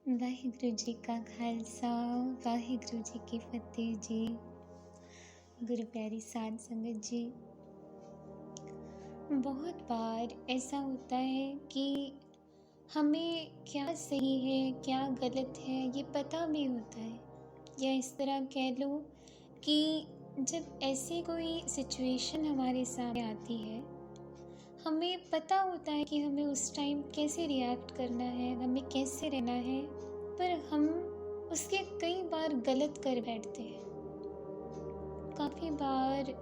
वाहिगुरु जी का खालसा वाहिगुरु जी की फतेह जी। गुरु प्यारी साध संगत जी, बहुत बार ऐसा होता है कि हमें क्या सही है क्या गलत है ये पता भी होता है, या इस तरह कह लो कि जब ऐसी कोई सिचुएशन हमारे सामने आती है, हमें पता होता है कि हमें उस टाइम कैसे रिएक्ट करना है, हमें कैसे रहना है, पर हम उसके कई बार गलत कर बैठते हैं। काफ़ी बार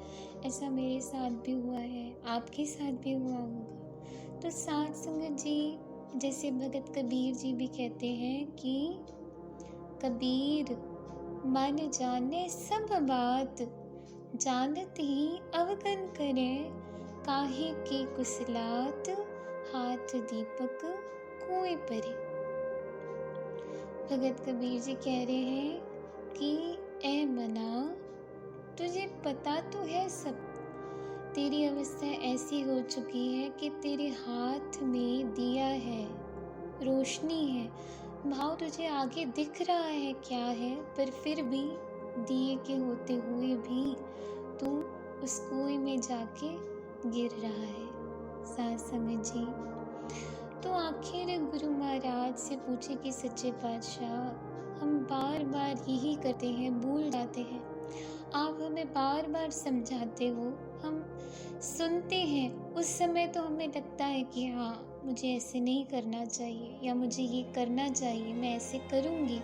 ऐसा मेरे साथ भी हुआ है, आपके साथ भी हुआ होगा। तो साध संगत जी, जैसे भगत कबीर जी भी कहते हैं कि कबीर मन जाने सब बात, जानत ही अवगन करे, काहे की कुसलात, हाथ दीपक कोई परे। भगत कबीर जी कह रहे हैं कि ए मना, तुझे पता तो है सब, तेरी अवस्था ऐसी हो चुकी है कि तेरे हाथ में दिया है, रोशनी है, भाव तुझे आगे दिख रहा है क्या है, पर फिर भी दिए के होते हुए भी तू उस कुएं में जाके गिर रहा है। साध संगत जी, तो आखिर गुरु महाराज से पूछे कि सच्चे पातशाह, हम बार बार यही करते हैं, भूल जाते हैं, आप हमें बार बार समझाते हो, हम सुनते हैं, उस समय तो हमें लगता है कि हाँ मुझे ऐसे नहीं करना चाहिए या मुझे ये करना चाहिए, मैं ऐसे करूँगी,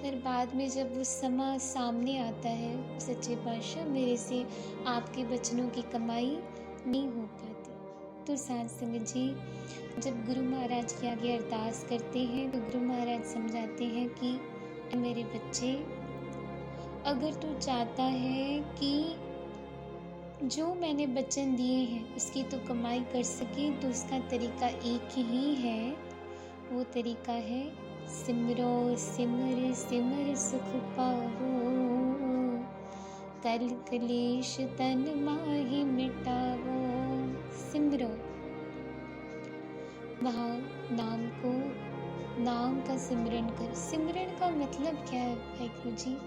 फिर बाद में जब वो समय सामने आता है, सच्चे पातशाह मेरे से आपके वचनों की कमाई नहीं हो पाती। तो साध संगत जी, जब गुरु महाराज के आगे अरदास करते हैं तो गुरु महाराज समझाते हैं कि मेरे बच्चे, अगर तू चाहता है कि जो मैंने वचन दिए हैं उसकी तो कमाई कर सके, तो उसका तरीका एक ही है, वो तरीका है सिमरो सिमर सिमर सुख पावो, कल कलेश तन माहि मिटावो। सिमरो, भाव नाम को, नाम का सिमरन कर। सिमरन का मतलब क्या है वाहिगुरु जी?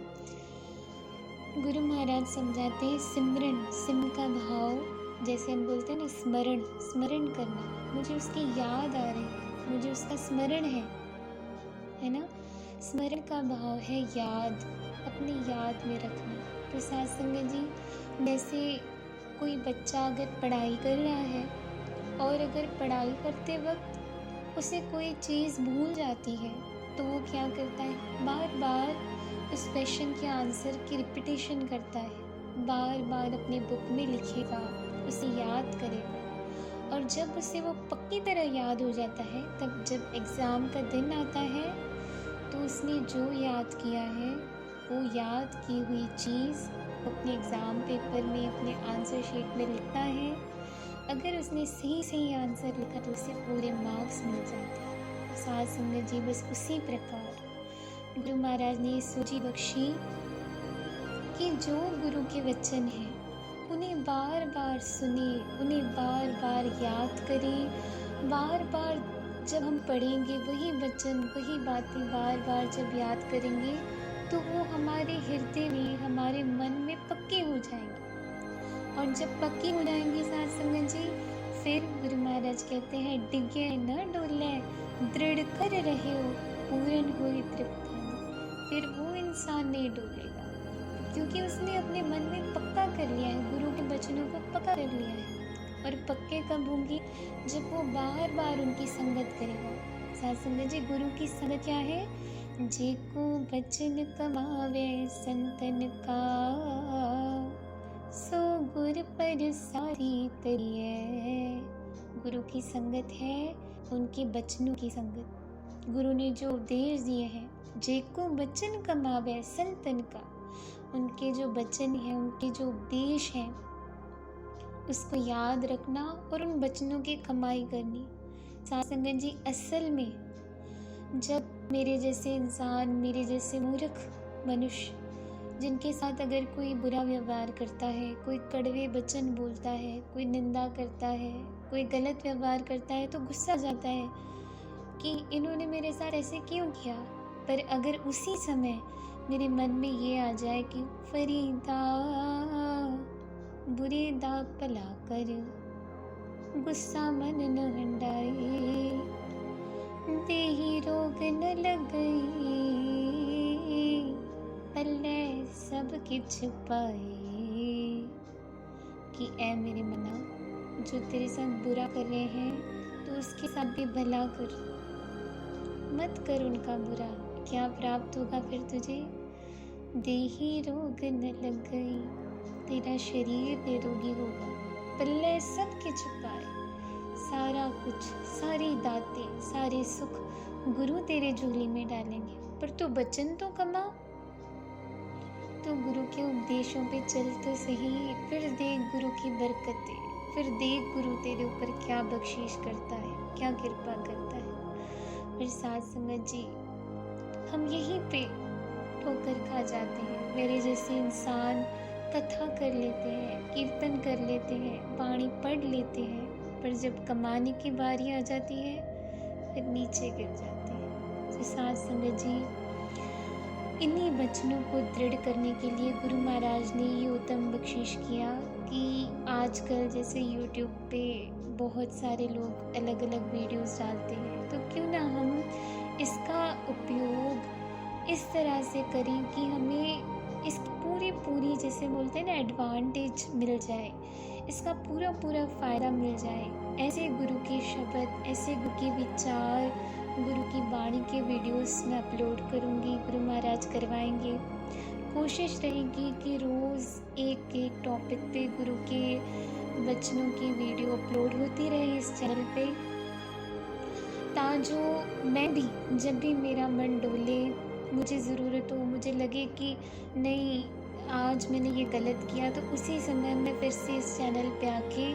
गुरु महाराज समझाते हैं सिमरन, सिम का भाव, जैसे हम बोलते हैं ना स्मरण, स्मरण करना, मुझे उसकी याद आ रही है, मुझे उसका स्मरण है ना। स्मरण का भाव है याद, अपनी याद में रखना। तो साध संगत जी, जैसे कोई बच्चा अगर पढ़ाई कर रहा है और अगर पढ़ाई करते वक्त उसे कोई चीज़ भूल जाती है, तो वो क्या करता है, बार बार उस क्वेश्चन के आंसर की रिपीटेशन करता है, बार बार अपनी बुक में लिखेगा, उसे याद करेगा, और जब उसे वो पक्की तरह याद हो जाता है, तब जब एग्ज़ाम का दिन आता है तो उसने जो याद किया है वो याद की हुई चीज़ अपने एग्ज़ाम पेपर में, अपने आंसर शीट में लिखता है। अगर उसने सही सही आंसर लिखा तो उसे पूरे मार्क्स मिल जाते हैं। साध संगत जी, बस उसी प्रकार गुरु महाराज ने सूझी बख्शी कि जो गुरु के वचन हैं उन्हें बार बार सुने, उन्हें बार बार याद करें, बार बार जब हम पढ़ेंगे वही वचन, वही बातें बार बार जब याद करेंगे तो वो हमारे हृदय में, हमारे मन में पक्की हो जाएंगी, और जब पक्की हो जाएंगी साध संगत जी, फिर गुरु महाराज कहते हैं डिगे न डोले, दृढ़ कर रहे हो, पूर्ण हुई तृप्ति। फिर वो इंसान नहीं डोलेगा, क्योंकि उसने अपने मन में पक्का कर लिया है, गुरु के वचनों को पक्का कर लिया है। और पक्के कब होंगी? जब वो बार बार उनकी संगत करेगा। साध संगत जी, गुरु की संगत क्या है? जेको बचन कमावे संतन का, सो गुर पर सारी तरिए। गुरु की संगत है उनके बचनों की संगत। गुरु ने जो उपदेश दिए हैं, जेको बचन कमावे संतन का, उनके जो वचन हैं, उनके जो उपदेश हैं, उसको याद रखना और उन वचनों की कमाई करनी। साध संगत जी, असल में जब मेरे जैसे इंसान, मेरे जैसे मूर्ख मनुष्य, जिनके साथ अगर कोई बुरा व्यवहार करता है, कोई कड़वे वचन बोलता है, कोई निंदा करता है, कोई गलत व्यवहार करता है, तो गुस्सा जाता है कि इन्होंने मेरे साथ ऐसे क्यों किया। पर अगर उसी समय मेरे मन में ये आ जाए कि फरीदा बुरे दा भला कर, गुस्सा मन न हंडाए, देही रोग न लगई, पल्ले सब किछ पाए। कि ऐ मेरे मना, जो तेरे साथ बुरा कर रहे हैं तो उसके साथ भी भला कर, मत कर उनका बुरा। क्या प्राप्त होगा फिर तुझे? देही रोग न लग गई, तेरा शरीर निरोगी होगा। पल्ले सब के छुपाए, सारा कुछ, सारी दातें, सारे सुख गुरु तेरे झोली में डालेंगे। पर तू बचन तो कमा, तो गुरु के उपदेशों पे चल तो सही। फिर देख गुरु की बरकतें, फिर देख गुरु तेरे ऊपर क्या बख्शीश करता है, क्या कृपा करता है। फिर साथ संगत जी, हम यहीं पे ठोकर खा जाते हैं। मेरे जैसे इंसान कथा कर लेते हैं, कीर्तन कर लेते हैं, वाणी पढ़ लेते हैं, पर जब कमाने की बारी आ जाती है फिर नीचे गिर जाते हैं। तो साथ संगत जी, इन्हीं वचनों को दृढ़ करने के लिए गुरु महाराज ने ये उत्तम बख्शीश किया कि आजकल जैसे YouTube पे बहुत सारे लोग अलग अलग वीडियोस डालते हैं, तो क्यों ना हम इसका उपयोग इस तरह से करें कि हमें इसकी पूरी जैसे बोलते हैं ना एडवांटेज मिल जाए, इसका पूरा फ़ायदा मिल जाए। ऐसे गुरु के शब्द, ऐसे गुरु के विचार, गुरु की वाणी के वीडियोस मैं अपलोड करूँगी, गुरु महाराज करवाएंगे। कोशिश रहेगी कि रोज़ एक एक टॉपिक पे गुरु के वचनों की वीडियो अपलोड होती रहे इस चैनल पे, ताजो मैं भी जब भी मेरा मन डोले, मुझे ज़रूरत हो, मुझे लगे कि नहीं आज मैंने ये गलत किया, तो उसी समय मैं फिर से इस चैनल पे आके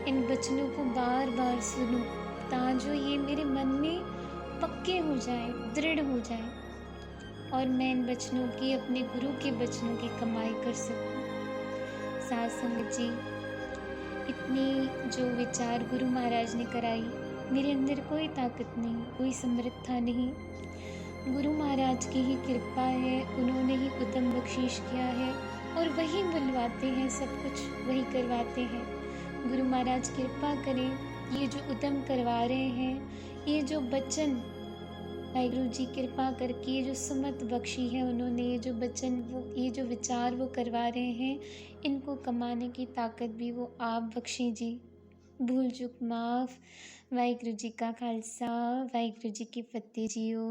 इन वचनों को बार बार सुनूं, ताजो ये मेरे मन में पक्के हो जाए, दृढ़ हो जाए और मैं इन वचनों की, अपने गुरु के वचनों की कमाई कर सकूं। साथ संगत जी, इतनी जो विचार गुरु महाराज ने कराई, मेरे अंदर कोई ताकत नहीं, कोई समर्थता नहीं, गुरु महाराज की ही कृपा है। उन्होंने ही उत्तम बख्शीश किया है और वही बुलवाते हैं, सब कुछ वही करवाते हैं। गुरु महाराज कृपा करें, ये जो उत्तम करवा रहे हैं, ये जो वचन वाहिगुरु जी कृपा करके ये जो सुमत बख्शी है उन्होंने, ये जो वचन, वो ये जो विचार वो करवा रहे हैं, इनको कमाने की ताकत भी वो आप बख्शें जी। भूल चूक माफ़। वाहिगुरु जी का खालसा, वाहिगुरु जी की फतेह जियो।